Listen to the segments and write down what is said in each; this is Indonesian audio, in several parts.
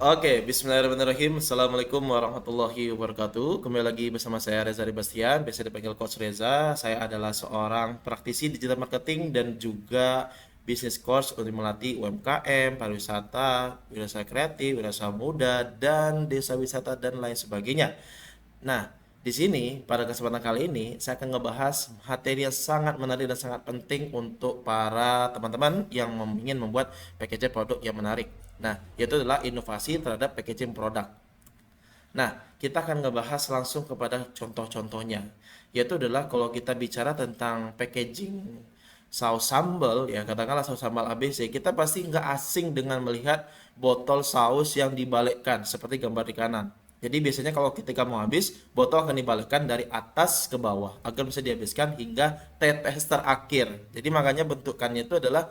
Oke, bismillahirrahmanirrahim. Assalamualaikum warahmatullahi wabarakatuh. Kembali lagi bersama saya Reza Bastian, biasa dipanggil Coach Reza. Saya adalah seorang praktisi digital marketing dan juga business coach untuk melatih UMKM, pariwisata, wirausaha kreatif, wirausaha muda, dan desa wisata dan lain sebagainya. Nah, di sini pada kesempatan kali ini saya akan ngebahas materi yang sangat menarik dan sangat penting untuk para teman-teman yang ingin membuat packaging produk yang menarik. Nah, yaitu adalah inovasi terhadap packaging produk. Nah, kita akan ngebahas langsung kepada contoh-contohnya. Yaitu adalah kalau kita bicara tentang packaging saus sambal, ya katakanlah saus sambal ABC, kita pasti nggak asing dengan melihat botol saus yang dibalikkan seperti gambar di kanan. Jadi biasanya kalau ketika mau habis, botol akan dibalikkan dari atas ke bawah agar bisa dihabiskan hingga tetes terakhir. Jadi makanya bentukannya itu adalah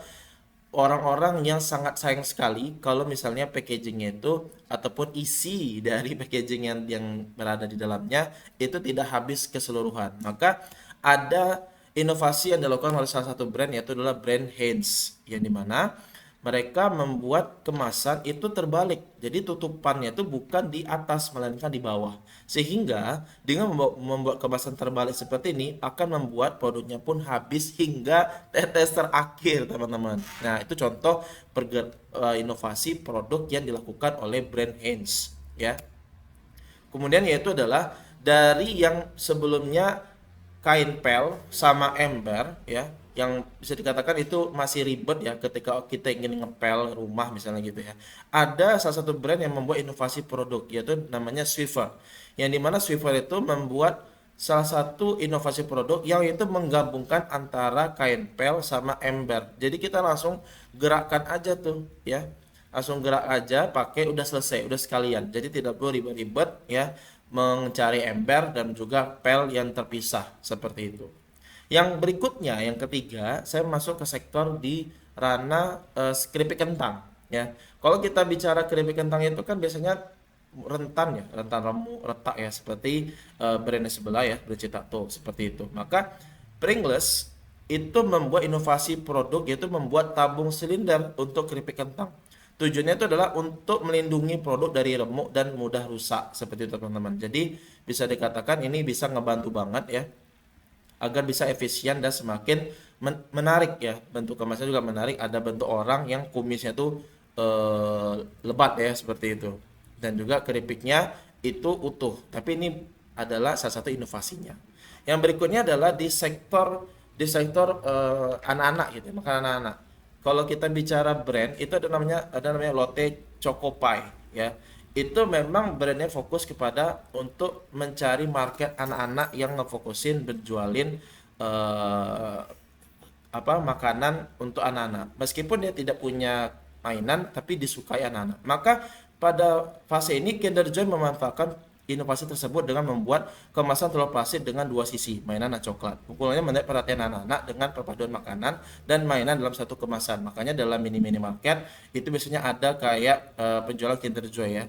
orang-orang yang sangat sayang sekali kalau misalnya packagingnya itu ataupun isi dari packaging yang berada di dalamnya itu tidak habis keseluruhan. Maka ada inovasi yang dilakukan oleh salah satu brand, yaitu adalah brand Heinz, yang dimana mereka membuat kemasan itu terbalik. Jadi tutupannya itu bukan di atas melainkan di bawah. Sehingga dengan membuat kemasan terbalik seperti ini akan membuat produknya pun habis hingga tetes terakhir, teman-teman. Nah, itu contoh inovasi produk yang dilakukan oleh brand Heinz, ya. Kemudian yaitu adalah dari yang sebelumnya kain pel sama ember, ya, yang bisa dikatakan itu masih ribet ya ketika kita ingin ngepel rumah misalnya gitu ya. Ada salah satu brand yang membuat inovasi produk yaitu namanya Swiffer. Yang dimana Swiffer itu membuat salah satu inovasi produk yang itu menggabungkan antara kain pel sama ember. Jadi kita langsung gerakkan aja tuh, ya, langsung gerak aja pakai, udah selesai, udah sekalian. Jadi tidak perlu ribet-ribet ya mencari ember dan juga pel yang terpisah seperti itu. Yang berikutnya, yang ketiga, saya masuk ke sektor di ranah keripik kentang, ya. Kalau kita bicara keripik kentang itu kan biasanya rentan ya, rentan remuk, retak ya, seperti brand sebelah ya, Bercitato seperti itu. Maka Pringles itu membuat inovasi produk, yaitu membuat tabung silinder untuk keripik kentang. Tujuannya itu adalah untuk melindungi produk dari remuk dan mudah rusak seperti itu, teman-teman. Jadi bisa dikatakan ini bisa ngebantu banget ya agar bisa efisien dan semakin menarik ya. Bentuk kemasnya juga menarik, ada bentuk orang yang kumisnya tuh lebat ya seperti itu. Dan juga keripiknya itu utuh. Tapi ini adalah salah satu inovasinya. Yang berikutnya adalah di sektor anak-anak gitu, makanan anak-anak. Kalau kita bicara brand itu ada namanya Lotte Choco Pie, ya. Itu memang brandnya fokus kepada untuk mencari market anak-anak yang ngefokusin berjualin eh, apa makanan untuk anak-anak. Meskipun dia tidak punya mainan tapi disukai anak-anak. Maka pada fase ini Kinder Joy memanfaatkan inovasi tersebut dengan membuat kemasan telur plastik dengan dua sisi, mainan dan coklat. Pukulannya menarik perhatian anak-anak dengan perpaduan makanan dan mainan dalam satu kemasan. Makanya dalam mini-mini market itu biasanya ada kayak penjualan Kinder Joy ya.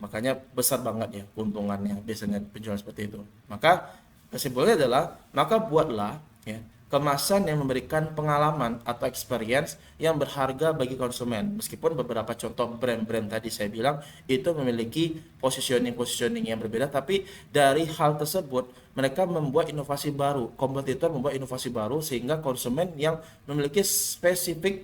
Makanya besar banget ya keuntungannya biasanya penjualan seperti itu. Maka kesimpulannya adalah maka buatlah ya kemasan yang memberikan pengalaman atau experience yang berharga bagi konsumen. Meskipun beberapa contoh brand-brand tadi saya bilang itu memiliki positioning yang berbeda, tapi dari hal tersebut mereka membuat inovasi baru, kompetitor membuat inovasi baru sehingga konsumen yang memiliki spesifik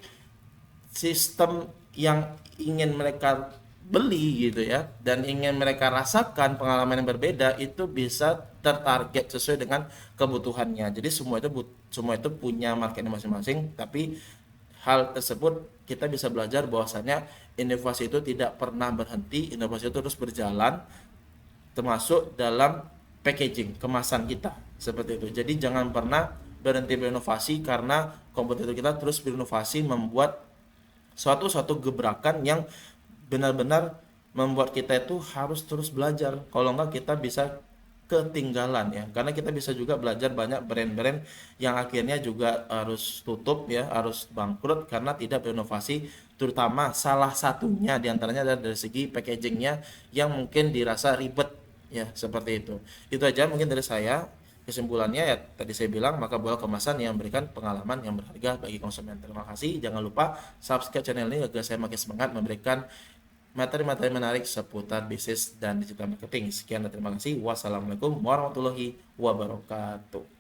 sistem yang ingin mereka beli gitu ya dan ingin mereka rasakan pengalaman yang berbeda itu bisa tertarget sesuai dengan kebutuhannya. Jadi semua itu punya marketnya masing-masing, tapi hal tersebut kita bisa belajar bahwasannya inovasi itu tidak pernah berhenti, inovasi itu terus berjalan termasuk dalam packaging kemasan kita seperti itu. Jadi jangan pernah berhenti berinovasi karena kompetitor kita terus berinovasi membuat suatu gebrakan yang benar-benar membuat kita itu harus terus belajar. Kalau enggak kita bisa ketinggalan ya. Karena kita bisa juga belajar banyak brand-brand yang akhirnya juga harus tutup ya, harus bangkrut karena tidak berinovasi, terutama salah satunya diantaranya adalah dari segi packagingnya yang mungkin dirasa ribet ya, seperti itu. Itu aja mungkin dari saya. Kesimpulannya ya tadi saya bilang, maka buah kemasan yang memberikan pengalaman yang berharga bagi konsumen. Terima kasih. Jangan lupa subscribe channel ini agar saya makin semangat memberikan materi-materi menarik seputar bisnis dan digital marketing. Sekian dan terima kasih. Wassalamualaikum warahmatullahi wabarakatuh.